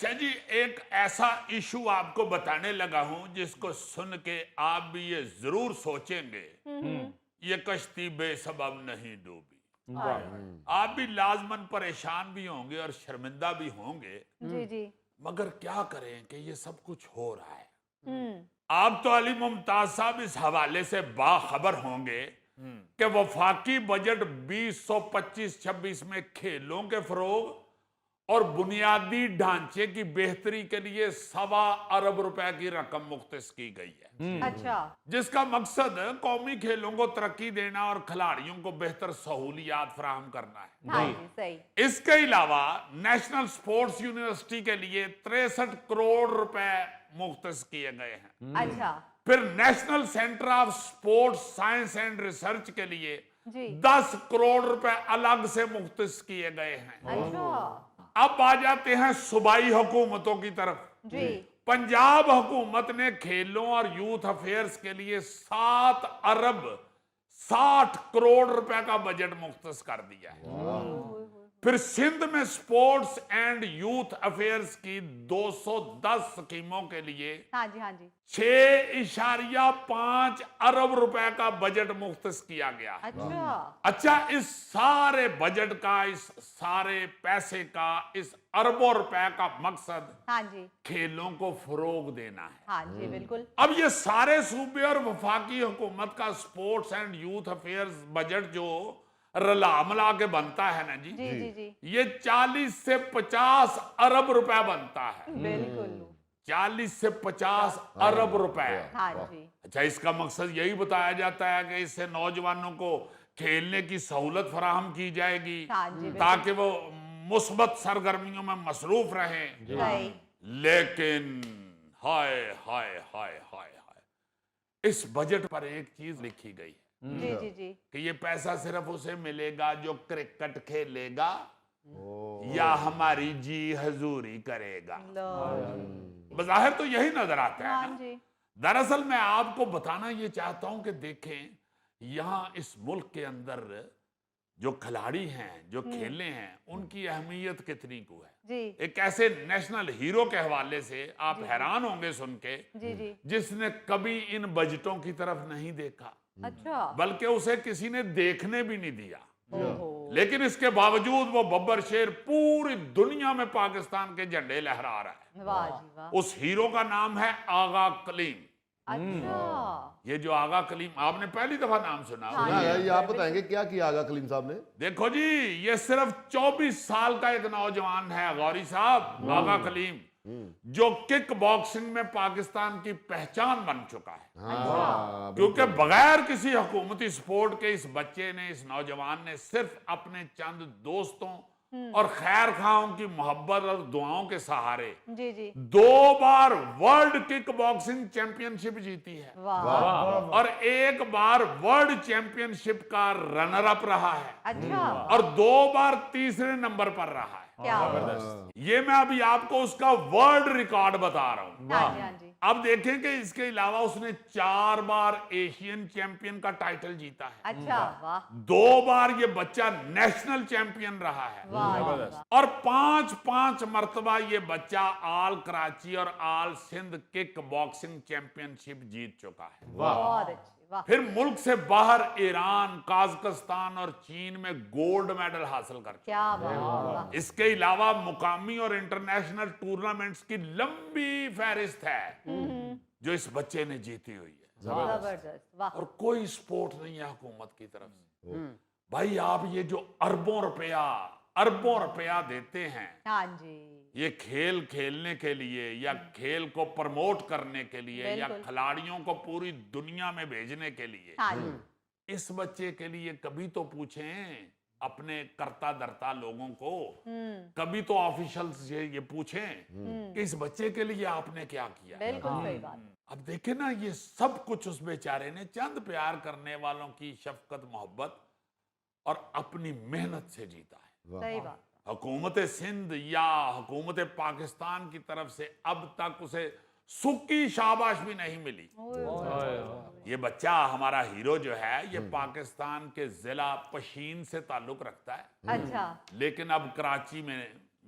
اچھا جی، ایک ایسا ایشو آپ کو بتانے لگا ہوں جس کو سن کے آپ بھی یہ ضرور سوچیں گے، یہ کشتی بے سبب نہیں ڈوبی۔ آپ بھی لازماً پریشان بھی ہوں گے اور شرمندہ بھی ہوں گے، جی جی مگر کیا کریں کہ یہ سب کچھ ہو رہا ہے۔ آپ تو علی ممتاز صاحب اس حوالے سے باخبر ہوں گے کہ وفاقی بجٹ 2025-26 میں کھیلوں کے فروغ اور بنیادی ڈھانچے کی بہتری کے لیے 1.25 ارب روپے کی رقم مختص کی گئی ہے، اچھا جس کا مقصد قومی کھیلوں کو ترقی دینا اور کھلاڑیوں کو بہتر سہولیات فراہم کرنا ہے۔ ہاں جی صحیح اس کے علاوہ نیشنل سپورٹس یونیورسٹی کے لیے 63 کروڑ روپے مختص کیے گئے ہیں۔ اچھا پھر national centre of sports science and research کے لیے جی 10 کروڑ روپے الگ سے مختص کیے گئے ہیں۔ اچھا اب آ جاتے ہیں صوبائی حکومتوں کی طرف۔ جی پنجاب حکومت نے کھیلوں اور یوتھ افیئرز کے لیے 7 ارب 60 کروڑ روپے کا بجٹ مختص کر دیا ہے۔ پھر سندھ میں سپورٹس اینڈ یوتھ افیئرز کی 210 سکیموں کے لیے ہاں جی ہاں جی 6.5 ارب روپے کا بجٹ مختص کیا گیا ہے۔ اچھا، اس سارے بجٹ کا، اس سارے پیسے کا، اس اربوں روپے کا مقصد ہاں جی کھیلوں کو فروغ دینا ہے۔ ہاں جی بالکل اب یہ سارے صوبے اور وفاقی حکومت کا sports and youth affairs budget جو رلا ملا کے بنتا ہے نا جی، جی جی جی یہ 40 سے 50 ارب روپے بنتا ہے۔ بالکل 40 سے 50 ارب روپے۔ ہاں جی اچھا، اس کا مقصد یہی بتایا جاتا ہے کہ اس سے نوجوانوں کو کھیلنے کی سہولت فراہم کی جائے گی ہاں جی تاکہ وہ مثبت سرگرمیوں میں مصروف رہیں۔ صحیح لیکن ہائے ہائے ہائے ہائے ہائے، اس بجٹ پر ایک چیز لکھی گئی ہے جی جی جی کہ یہ پیسہ صرف اسے ملے گا جو کرکٹ کھیلے گا یا ہماری جی حضوری کرے گا۔ بظاہر تو یہی نظر آتا ہے ہاں نا۔ جی دراصل میں آپ کو بتانا یہ چاہتا ہوں کہ دیکھیں یہاں اس ملک کے اندر جو کھلاڑی ہیں، جو کھیلے ہیں، ان کی اہمیت کتنی کو ہے۔ جی ایک ایسے نیشنل ہیرو کے حوالے سے آپ حیران ہوں گے سن کے، جی جی جس نے کبھی ان بجٹوں کی طرف نہیں دیکھا، اچھا بلکہ اسے کسی نے دیکھنے بھی نہیں دیا، اوہو لیکن اس کے باوجود وہ ببر شیر پوری دنیا میں پاکستان کے جھنڈے لہرا رہا ہے۔ واہ جی واہ اس ہیرو کا نام ہے آغا کلیم۔ اچھا یہ جو آغا کلیم، آپ نے پہلی دفعہ نام سنا ہاں ہوگا۔ جی یہ آپ بتائیں گے کیا کیا آغا کلیم صاحب نے؟ دیکھو جی، یہ صرف 24 سال کا ایک نوجوان ہے غوری صاحب، آغا کلیم، جو کک باکسنگ میں پاکستان کی پہچان بن چکا ہے۔ کیونکہ بغیر کسی حکومتی سپورٹ کے اس بچے نے، اس نوجوان نے صرف اپنے چند دوستوں اور خیر خواہوں کی محبت اور دعاؤں کے سہارے جی جی 2 بار ورلڈ کک باکسنگ چیمپئن شپ جیتی ہے واہ اور 1 بار ورلڈ چیمپئن شپ کا رنر اپ رہا ہے اچھا اور 2 بار تیسرے نمبر پر رہا ہے۔ کیا یہ میں ابھی آپ کو اس کا ورلڈ ریکارڈ بتا رہا ہوں۔ ہاں جی ہاں جی اب دیکھیں کہ اس کے علاوہ اس نے 4 بار ایشین چیمپئن کا ٹائٹل جیتا ہے، اچھا واہ 2 بار یہ بچہ نیشنل چیمپئن رہا ہے، واہ اور 5 مرتبہ یہ بچہ آل کراچی اور آل سندھ کک باکسنگ چیمپئن شپ جیت چکا ہے۔ بہت اچھی واہ پھر ملک سے باہر ایران، قازقستان اور چین میں گولڈ میڈل حاصل کر چکا۔ کیا بات اس کے علاوہ مقامی اور انٹرنیشنل ٹورنامنٹس کی لمبی فہرست ہے جو اس بچے نے جیتی ہوئی ہے، زبردست واہ اور کوئی سپورٹ نہیں ہے حکومت کی طرف سے۔ بھائی آپ یہ جو اربوں روپیہ دیتے ہیں ہاں جی یہ کھیل کھیلنے کے لیے یا کھیل کو پرموٹ کرنے کے لیے یا بالکل کھلاڑیوں کو پوری دنیا میں بھیجنے کے لیے، ہاں جی اس بچے کے لیے کبھی تو پوچھیں اپنے کرتا درتا لوگوں کو، کبھی تو آفیشل سے یہ پوچھیں کہ اس بچے کے لیے آپ نے کیا کیا۔ بالکل صحیح بات اب دیکھیں نا، یہ سب کچھ اس بیچارے نے چند پیار کرنے والوں کی شفقت، محبت اور اپنی محنت سے جیتا ہے۔ صحیح بات حکومت سندھ یا حکومت پاکستان کی طرف سے اب تک اسے سکی شاباش بھی نہیں ملی۔ یہ بچہ ہمارا ہیرو جو ہے یہ پاکستان کے ضلع پشین سے تعلق رکھتا ہے، اچھا لیکن اب کراچی میں